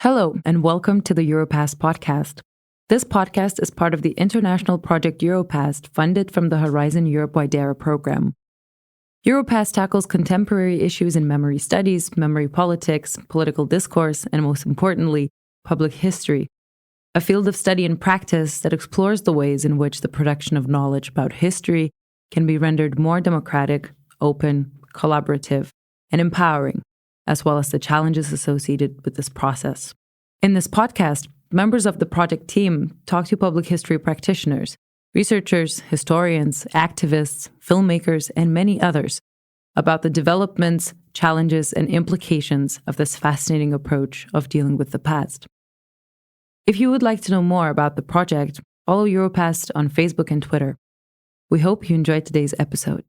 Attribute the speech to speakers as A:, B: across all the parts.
A: Hello, and welcome to the EUROPAST podcast. This podcast is part of the international project EUROPAST, funded from the Horizon Europe-wide DARA program. EUROPAST tackles contemporary issues in memory studies, memory politics, political discourse, and most importantly, public history, a field of study and practice that explores the ways in which the production of knowledge about history can be rendered more democratic, open, collaborative, and empowering, as well as the challenges associated with this process. In this podcast, members of the project team talk to public history practitioners, researchers, historians, activists, filmmakers, and many others about the developments, challenges, and implications of this fascinating approach of dealing with the past. If you would like to know more about the project, follow EUROPAST on Facebook and Twitter. We hope you enjoyed today's episode.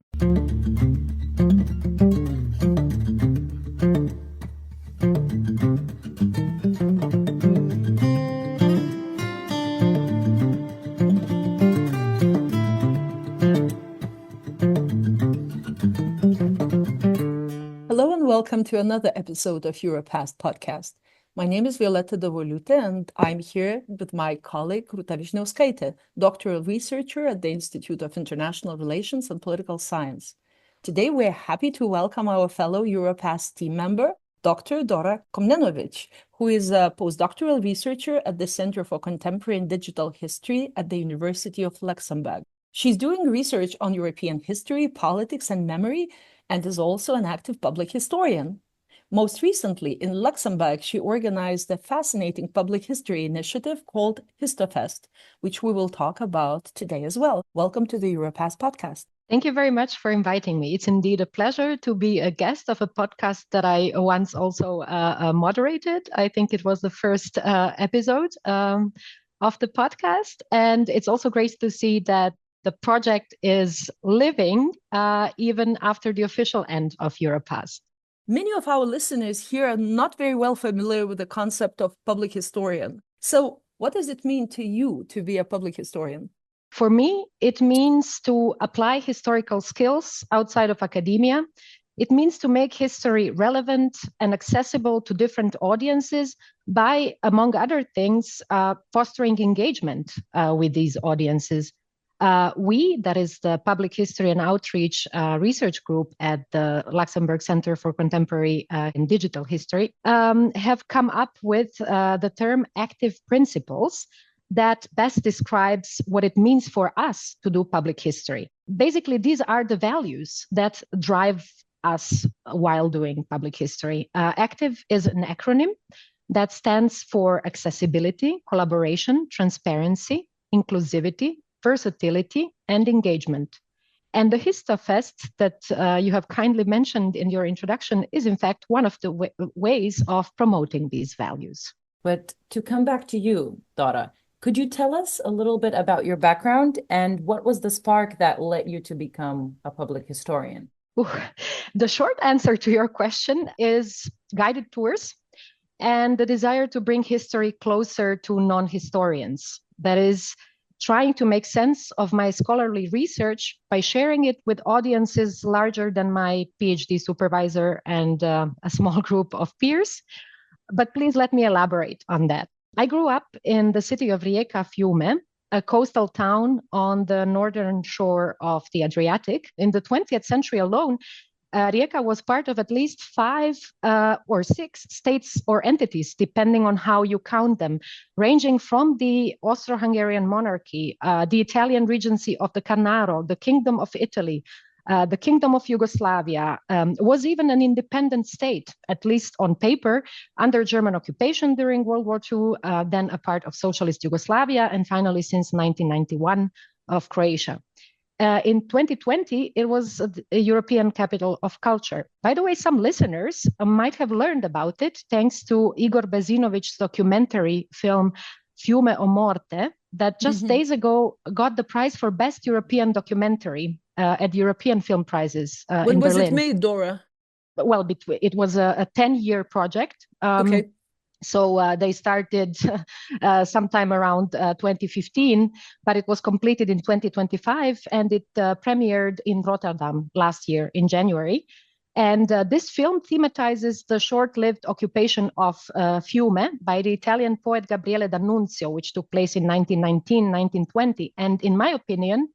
B: Hello and welcome to another episode of EUROPAST podcast. My name is Violeta Davoliūtė and I'm here with my colleague Rūta Vyšniauskaitė, doctoral researcher at the Institute of International Relations and Political Science. Today we're happy to welcome our fellow EUROPAST team member, Dr. Dora Komnenovic, who is a postdoctoral researcher at the Center for Contemporary and Digital History at the University of Luxembourg. She's doing research on European history, politics, and memory, and is also an active public historian. Most recently, in Luxembourg, she organized a fascinating public history initiative called Histofest, which we will talk about today as well. Welcome to the EUROPAST podcast.
C: Thank you very much for inviting me. It's indeed a pleasure to be a guest of a podcast that I once also moderated. I think it was the first episode of the podcast. And it's also great to see that the project is living even after the official end of EUROPAST.
B: Many of our listeners here are not very well familiar with the concept of public historian. So what does it mean to you to be a public historian?
C: For me, it means to apply historical skills outside of academia. It means to make history relevant and accessible to different audiences by, among other things, fostering engagement with these audiences. We, that is the Public History and Outreach Research Group at the Luxembourg Center for Contemporary and Digital History, have come up with the term active principles that best describes what it means for us to do public history. Basically, these are the values that drive us while doing public history. Active is an acronym that stands for accessibility, collaboration, transparency, inclusivity, versatility, and engagement. And the Histofest that you have kindly mentioned in your introduction is in fact one of the ways of promoting these values.
A: But to come back to you, Dora, could you tell us a little bit about your background and what was the spark that led you to become a public historian?
C: The short answer to your question is guided tours and the desire to bring history closer to non-historians. That is, trying to make sense of my scholarly research by sharing it with audiences larger than my PhD supervisor and a small group of peers. But please let me elaborate on that. I grew up in the city of Rijeka, Fiume, a coastal town on the northern shore of the Adriatic. In the 20th century alone, Rijeka was part of at least 5 or 6 states or entities, depending on how you count them, ranging from the Austro-Hungarian monarchy, the Italian regency of the Carnaro, the Kingdom of Italy, the Kingdom of Yugoslavia, was even an independent state, at least on paper, under German occupation during World War II, then a part of socialist Yugoslavia, and finally since 1991 of Croatia. In 2020, it was a European capital of culture. By the way, some listeners might have learned about it thanks to Igor Bezinovic's documentary film Fiume o Morte that just days ago got the prize for Best European Documentary at European Film Prizes in Berlin.
B: When was it made, Dora?
C: Well, it was a 10-year project.
B: Okay.
C: So they started sometime around 2015, but it was completed in 2025, and it premiered in Rotterdam last year in January. And this film thematizes the short-lived occupation of Fiume by the Italian poet Gabriele D'Annunzio, which took place in 1919, 1920. And in my opinion,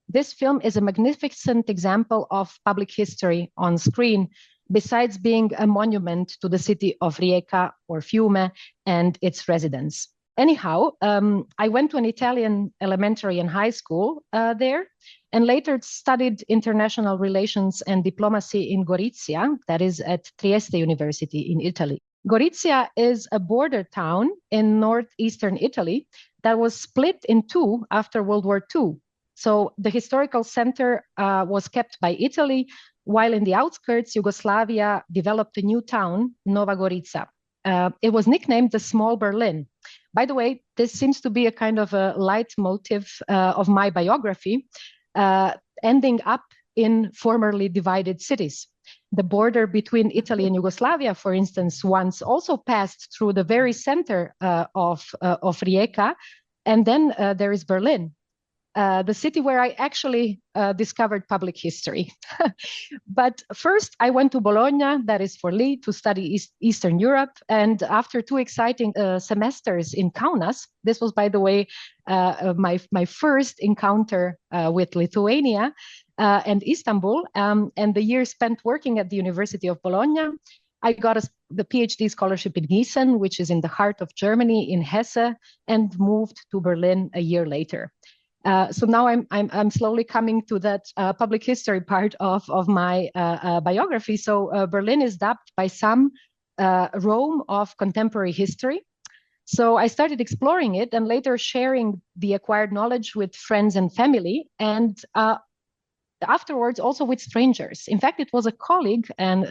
C: this film is a magnificent example of public history on screen, besides being a monument to the city of Rijeka or Fiume and its residents. Anyhow, I went to an Italian elementary and high school there, and later studied international relations and diplomacy in Gorizia, that is at Trieste University in Italy. Gorizia is a border town in northeastern Italy that was split in two after World War II. So the historical center was kept by Italy, while in the outskirts, Yugoslavia developed a new town, Nova Gorica. It was nicknamed the Small Berlin. By the way, this seems to be a kind of a leitmotif of my biography, ending up in formerly divided cities. The border between Italy and Yugoslavia, for instance, once also passed through the very center of Rijeka, and then there is Berlin. The city where I actually discovered public history. But first, I went to Bologna, that is for Lee, to study Eastern Europe. And after 2 exciting semesters in Kaunas, this was, by the way, my first encounter with Lithuania and Istanbul, and the year spent working at the University of Bologna, I got the PhD scholarship in Gießen, which is in the heart of Germany, in Hesse, and moved to Berlin a year later. So now I'm slowly coming to that public history part of my biography. So Berlin is dubbed by some Rome of contemporary history. So I started exploring it and later sharing the acquired knowledge with friends and family, and afterwards also with strangers. In fact, it was a colleague and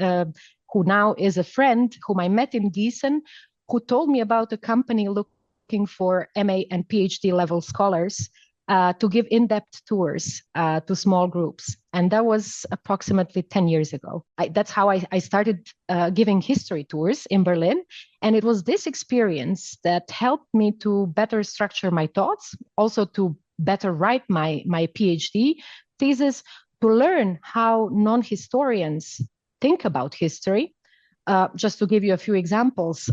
C: who now is a friend whom I met in Gießen, who told me about a company looking for MA and PhD level scholars to give in-depth tours to small groups. And that was approximately 10 years ago. That's how I started giving history tours in Berlin. And it was this experience that helped me to better structure my thoughts, also to better write my PhD thesis, to learn how non-historians think about history. Just to give you a few examples,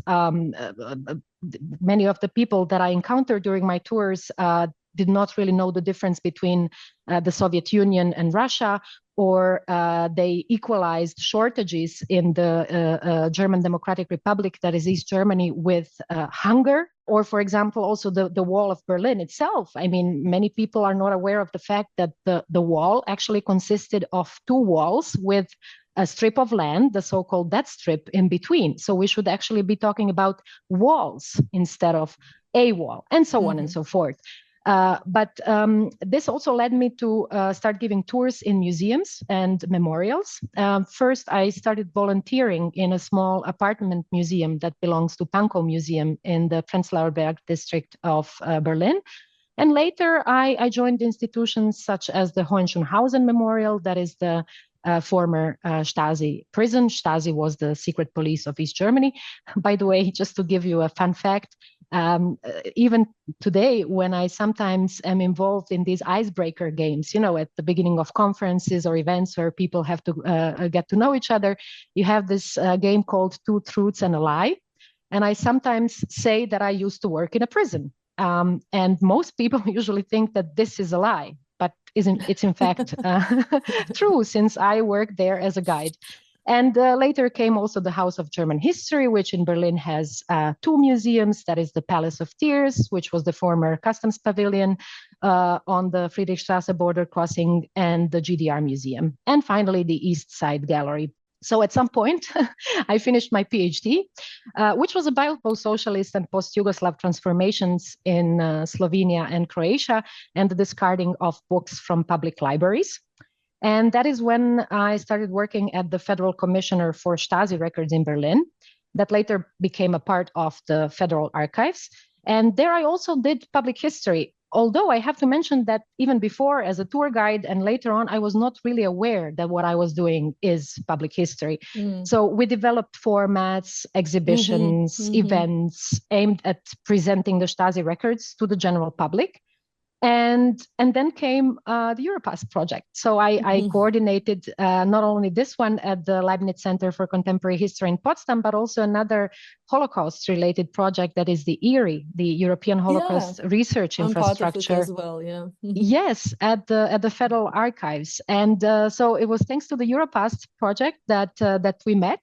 C: many of the people that I encountered during my tours did not really know the difference between the Soviet Union and Russia, or they equalized shortages in the German Democratic Republic, that is East Germany, with hunger. Or, for example, also the wall of Berlin itself. I mean, many people are not aware of the fact that the wall actually consisted of 2 walls with a strip of land, the so-called dead strip, in between. So we should actually be talking about walls instead of a wall, and so on and so forth. But this also led me to start giving tours in museums and memorials. First, I started volunteering in a small apartment museum that belongs to Pankow Museum in the Prenzlauer Berg district of Berlin. And later, I joined institutions such as the Hohenschönhausen Memorial, that is the former Stasi prison. Stasi was the secret police of East Germany. By the way, just to give you a fun fact, even today, when I sometimes am involved in these icebreaker games, you know, at the beginning of conferences or events where people have to get to know each other, you have this game called 2 Truths and a Lie. And I sometimes say that I used to work in a prison. And most people usually think that this is a lie, but it's in fact true, since I worked there as a guide. And later came also the House of German History, which in Berlin has 2 museums. That is the Palace of Tears, which was the former customs pavilion on the Friedrichstraße border crossing, and the GDR Museum. And finally, the East Side Gallery. So at some point, I finished my PhD, which was about post-socialist and post-Yugoslav transformations in Slovenia and Croatia, and the discarding of books from public libraries. And that is when I started working at the Federal Commissioner for Stasi Records in Berlin, that later became a part of the Federal Archives. And there I also did public history, although I have to mention that even before, as a tour guide and later on, I was not really aware that what I was doing is public history. So we developed formats, exhibitions, events aimed at presenting the Stasi records to the general public. And then came the EUROPAST project. So I coordinated not only this one at the Leibniz Center for Contemporary History in Potsdam, but also another Holocaust-related project that is the ERI, the European Holocaust Research Infrastructure.
B: I'm part of it as well, yeah.
C: Yes, at the Federal Archives. And so it was thanks to the EUROPAST project that we met.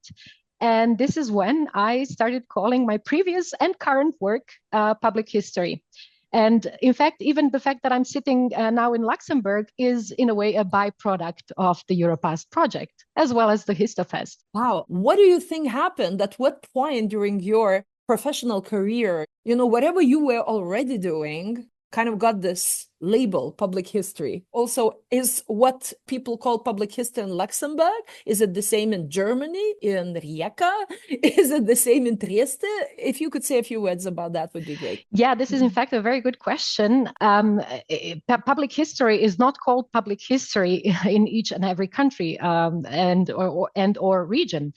C: And this is when I started calling my previous and current work public history. And in fact, even the fact that I'm sitting now in Luxembourg is in a way a byproduct of the EUROPAST project, as well as the Histofest.
B: Wow. What do you think happened? At what point during your professional career, whatever you were already doing, kind of got this label, public history? Also, is what people call public history in Luxembourg, is it the same in Germany, in Rijeka? Is it the same in Trieste? If you could say a few words about that, would be great.
C: Yeah, this is in fact a very good question. Public history is not called public history in each and every country or region.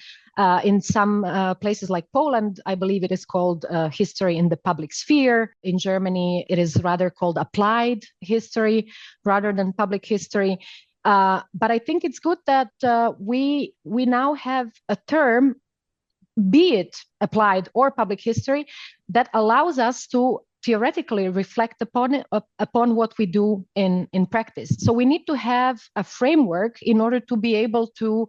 C: In some places like Poland, I believe it is called history in the public sphere. In Germany, it is rather called applied history rather than public history. But I think it's good that we now have a term, be it applied or public history, that allows us to theoretically reflect upon what we do in practice. So we need to have a framework in order to be able to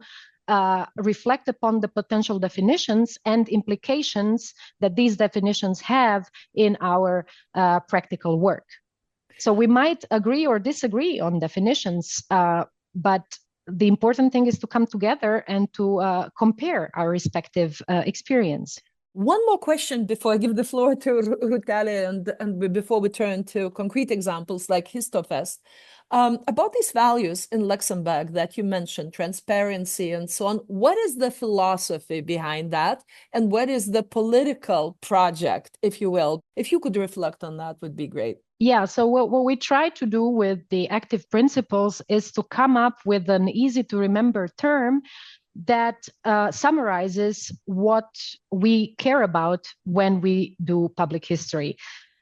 C: reflect upon the potential definitions and implications that these definitions have in our practical work. So we might agree or disagree on definitions, but the important thing is to come together and to compare our respective experience.
B: One more question before I give the floor to Rūta and before we turn to concrete examples like Histofest. About these values in Luxembourg that you mentioned, transparency and so on, what is the philosophy behind that? And what is the political project, if you will? If you could reflect on that, would be great.
C: Yeah, so what we try to do with the active principles is to come up with an easy to remember term that summarizes what we care about when we do public history.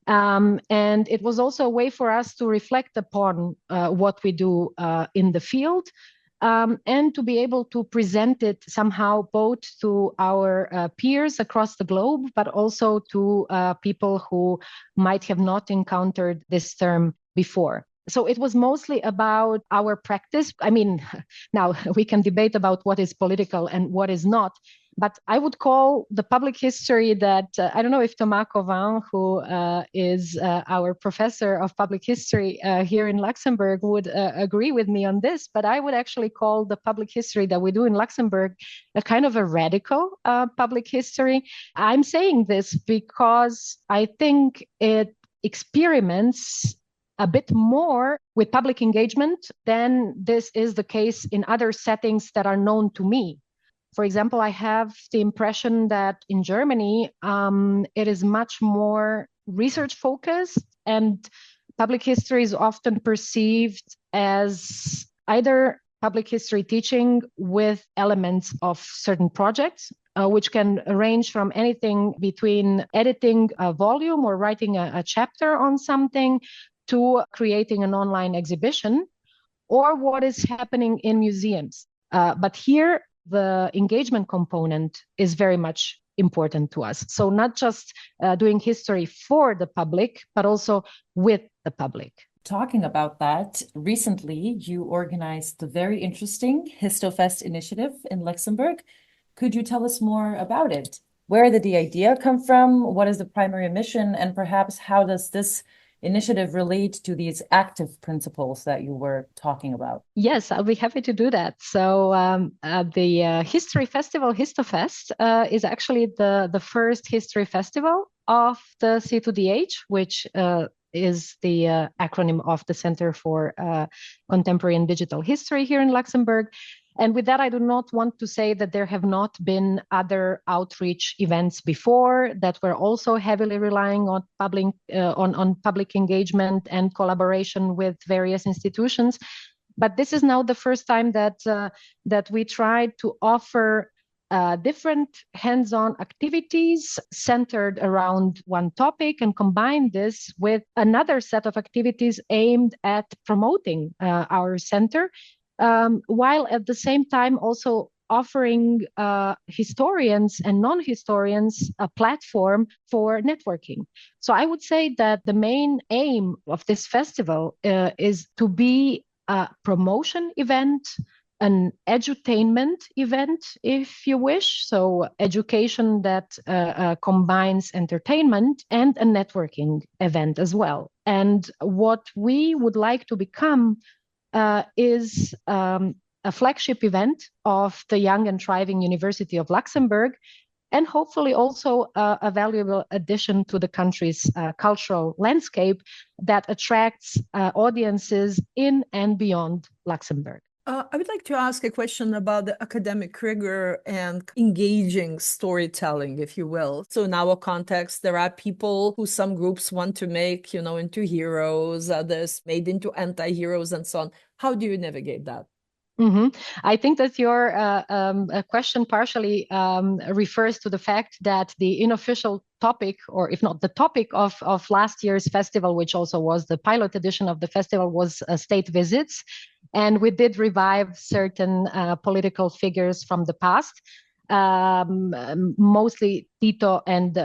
C: And it was also a way for us to reflect upon what we do in the field and to be able to present it somehow both to our peers across the globe, but also to people who might have not encountered this term before. So it was mostly about our practice. I mean, now we can debate about what is political and what is not, but I would call the public history that, I don't know if Thomas Cauvin, who is our professor of public history here in Luxembourg, would agree with me on this, but I would actually call the public history that we do in Luxembourg a kind of a radical public history. I'm saying this because I think it experiments a bit more with public engagement than this is the case in other settings that are known to me. For example, I have the impression that in Germany, it is much more research focused, and public history is often perceived as either public history teaching with elements of certain projects, which can range from anything between editing a volume or writing a chapter on something to creating an online exhibition, or what is happening in museums. But here, the engagement component is very much important to us. So not just doing history for the public, but also with the public.
A: Talking about that, recently you organized the very interesting Histofest initiative in Luxembourg. Could you tell us more about it? Where did the idea come from? What is the primary mission? And perhaps how does this initiative relate to these active principles that you were talking about?
C: Yes, I'll be happy to do that. So the History Festival, Histofest, is actually the first history festival of the C2DH, which is the acronym of the Center for Contemporary and Digital History here in Luxembourg. And with that, I do not want to say that there have not been other outreach events before that were also heavily relying on public engagement and collaboration with various institutions. But this is now the first time that we tried to offer different hands-on activities centered around one topic and combine this with another set of activities aimed at promoting our center, while at the same time also offering historians and non-historians a platform for networking. So I would say that the main aim of this festival is to be a promotion event, an edutainment event, if you wish. So education that combines entertainment, and a networking event as well. And what we would like to become is a flagship event of the Young and Thriving University of Luxembourg, and hopefully also a valuable addition to the country's cultural landscape that attracts audiences in and beyond Luxembourg.
B: I would like to ask a question about the academic rigor and engaging storytelling, if you will. So in our context, there are people who some groups want to make, into heroes, others made into anti-heroes and so on. How do you navigate that?
C: Mm-hmm. I think that your question partially refers to the fact that the unofficial topic, or if not the topic of last year's festival, which also was the pilot edition of the festival, was state visits. And we did revive certain political figures from the past, mostly Tito, and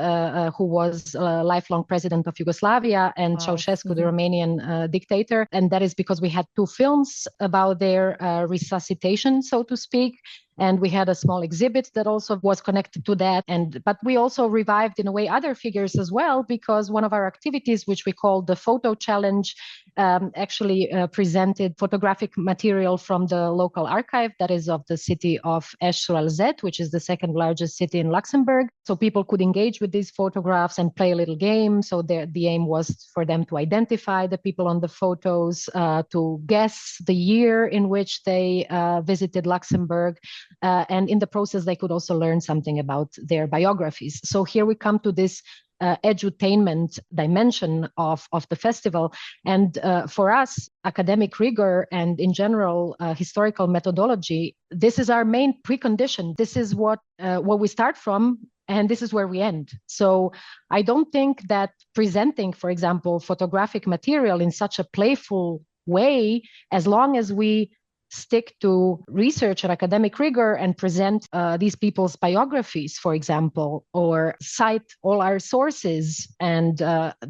C: who was a lifelong president of Yugoslavia, and Ceaușescu, the Romanian dictator. And that is because we had 2 films about their resuscitation, so to speak. And we had a small exhibit that also was connected to that. But we also revived, in a way, other figures as well, because one of our activities, which we called the Photo Challenge, actually presented photographic material from the local archive, that is of the city of Esch-sur-Alzette, which is the second largest city in Luxembourg. So people could engage with these photographs and play a little game. So the aim was for them to identify the people on the photos, to guess the year in which they visited Luxembourg. And in the process, they could also learn something about their biographies. So here we come to this edutainment dimension of the festival. And for us, academic rigor and in general historical methodology, this is our main precondition. This is what we start from, and this is where we end. So I don't think that presenting, for example, photographic material in such a playful way, as long as we stick to research and academic rigor and present these people's biographies, for example, or cite all our sources and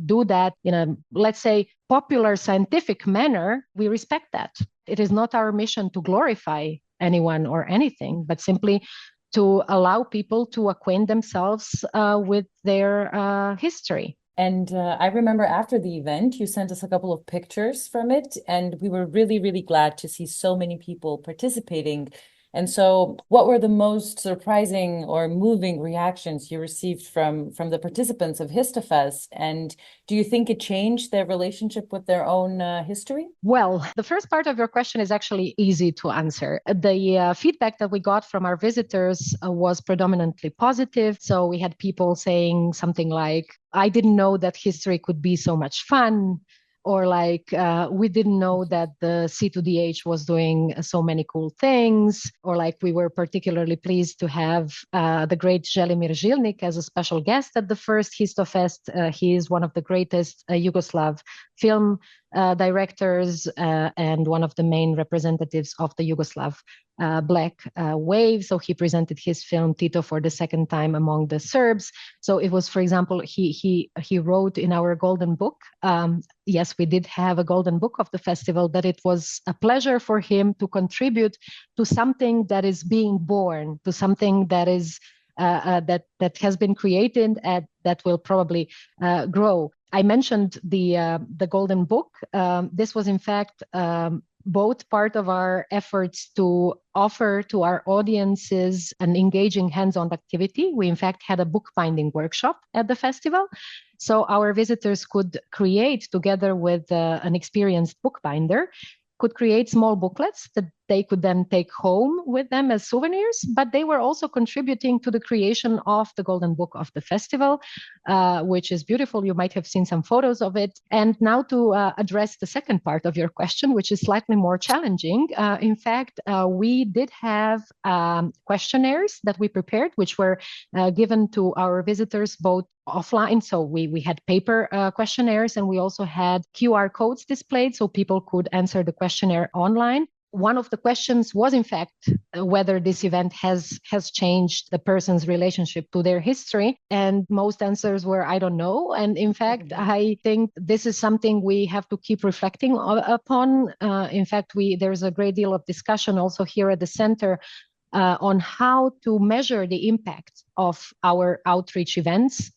C: do that in a, let's say, popular scientific manner, we respect that. It is not our mission to glorify anyone or anything, but simply to allow people to acquaint themselves with their history.
A: And I remember after the event, you sent us a couple of pictures from it, and we were really, really glad to see so many people participating. And so what were the most surprising or moving reactions you received from the participants of Histofest? And do you think it changed their relationship with their own history?
C: Well, the first part of your question is actually easy to answer. The feedback that we got from our visitors was predominantly positive. So we had people saying something like, I didn't know that history could be so much fun. Or like, we didn't know that the C2DH was doing so many cool things. Or like, we were particularly pleased to have the great Želimir Žilnik as a special guest at the first Histofest. He is one of the greatest Yugoslav film directors and one of the main representatives of the Yugoslav Black wave. So he presented his film Tito for the second time among the Serbs. So it was, for example, he wrote in our golden book. Yes, we did have a golden book of the festival, that it was a pleasure for him to contribute to something that is being born, to something that is that has been created and that will probably grow. I mentioned the golden book. This was in fact both part of our efforts to offer to our audiences an engaging hands-on activity. We in fact had a bookbinding workshop at the festival. So our visitors could create, together with an experienced bookbinder, could create small booklets that they could then take home with them as souvenirs, but they were also contributing to the creation of the Golden Book of the festival, which is beautiful. You might have seen some photos of it. And now to address the second part of your question, which is slightly more challenging. In fact, we did have questionnaires that we prepared, which were given to our visitors both offline. So we had paper questionnaires, and we also had QR codes displayed so people could answer the questionnaire online. One of the questions was, in fact, whether this event has changed the person's relationship to their history. And most answers were, I don't know. And in fact, I think this is something we have to keep reflecting upon. In fact, there's a great deal of discussion also here at the center on how to measure the impact of our outreach events.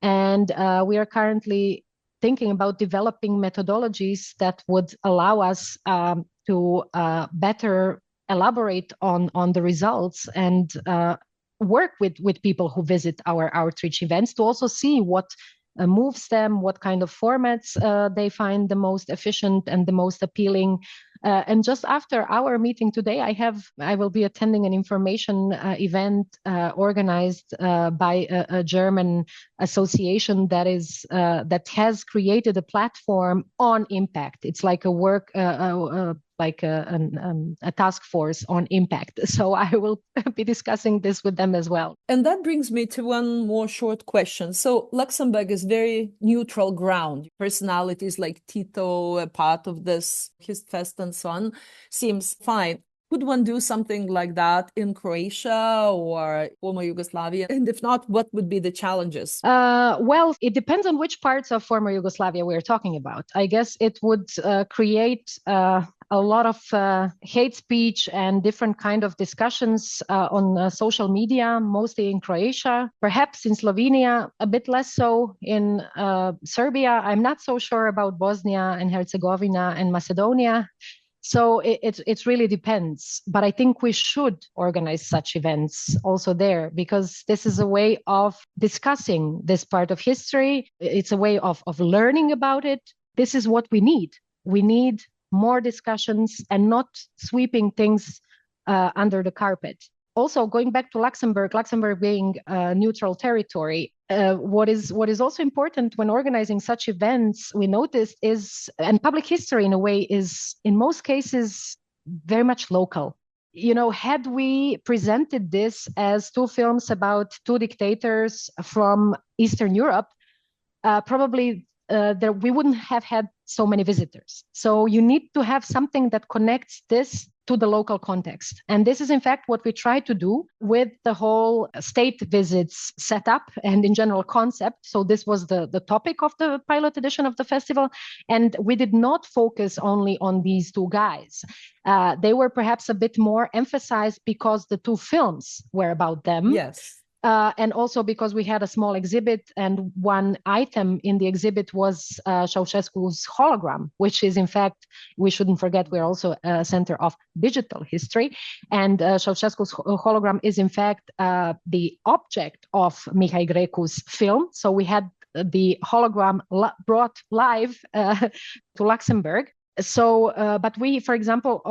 C: And we are currently thinking about developing methodologies that would allow us to better elaborate on the results and work with people who visit our outreach events to also see what moves them, what kind of formats they find the most efficient and the most appealing. And just after our meeting today, I will be attending an information event organized by a German association that has created a platform on impact. It's like a work like a task force on impact. So I will be discussing this with them as well.
B: And that brings me to one more short question. So Luxembourg is very neutral ground. Personalities like Tito, a part of this Histofest and so on, seems fine. Could one do something like that in Croatia or former Yugoslavia? And if not, what would be the challenges?
C: Well, it depends on which parts of former Yugoslavia we're talking about. I guess it would create a lot of hate speech and different kind of discussions on social media, mostly in Croatia. Perhaps in Slovenia, a bit less so. In Serbia, I'm not so sure about Bosnia and Herzegovina and Macedonia. So it really depends. But I think we should organize such events also there, because this is a way of discussing this part of history. It's a way of learning about it. This is what we need. We need more discussions and not sweeping things under the carpet. Also, going back to Luxembourg being a neutral territory, what is also important when organizing such events, we noticed and public history in a way is in most cases very much local. You know, had we presented this as two films about two dictators from Eastern Europe, probably we wouldn't have had so many visitors. So you need to have something that connects this to the local context. And this is in fact what we try to do with the whole state visits setup and in general concept. So this was the topic of the pilot edition of the festival. And we did not focus only on these two guys. They were perhaps a bit more emphasized because the two films were about them.
B: Yes.
C: And also because we had a small exhibit, and one item in the exhibit was Ceaușescu's hologram, which is in fact, we shouldn't forget, we're also a center of digital history. And Ceaușescu's hologram is in fact the object of Mihai Greku's film. So we had the hologram brought live to Luxembourg. So, but we, for example,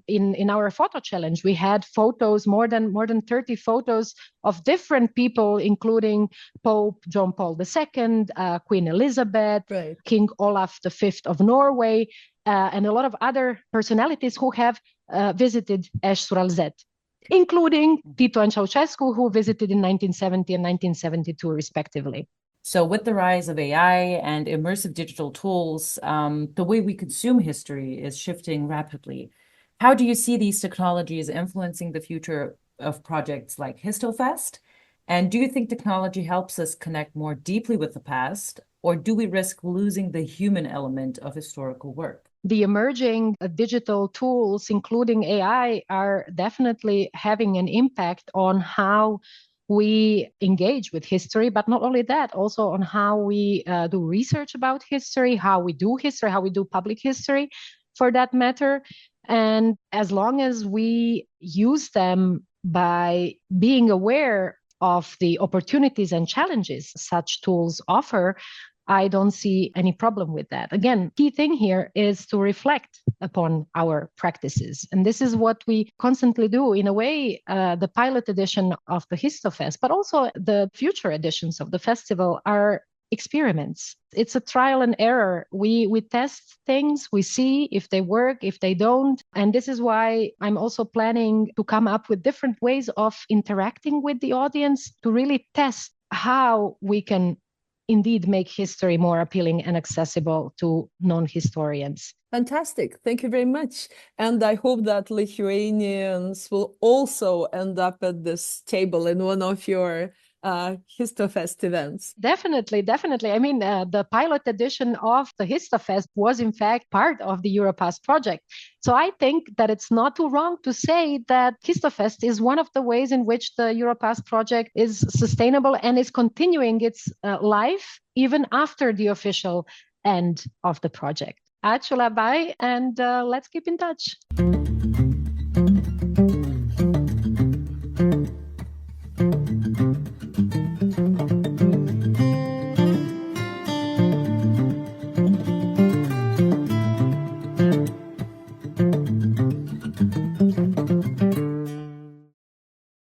C: in our photo challenge, we had photos, more than 30 photos of different people, including Pope John Paul II, Queen Elizabeth,
B: right,
C: King Olaf V of Norway, and a lot of other personalities who have visited Eș-sur-Alzette, including Tito and Ceaușescu, who visited in 1970 and 1972, respectively.
A: So with the rise of AI and immersive digital tools, the way we consume history is shifting rapidly. How do you see these technologies influencing the future of projects like Histofest? And do you think technology helps us connect more deeply with the past, or do we risk losing the human element of historical work?
C: The emerging digital tools, including AI, are definitely having an impact on how we engage with history, but not only that, also on how we do research about history, how we do history, how we do public history, for that matter. And as long as we use them by being aware of the opportunities and challenges such tools offer, I don't see any problem with that. Again, key thing here is to reflect upon our practices. And this is what we constantly do. In a way, the pilot edition of the Histofest, but also the future editions of the festival are experiments. It's a trial and error. We test things, we see if they work, if they don't. And this is why I'm also planning to come up with different ways of interacting with the audience to really test how we can indeed make history more appealing and accessible to non-historians.
B: Fantastic. Thank you very much. And I hope that Lithuanians will also end up at this table in one of your Histofest events.
C: Definitely. I mean, the pilot edition of the Histofest was in fact part of the EUROPAST project. So I think that it's not too wrong to say that Histofest is one of the ways in which the EUROPAST project is sustainable and is continuing its life even after the official end of the project. Ačiū labai, and let's keep in touch.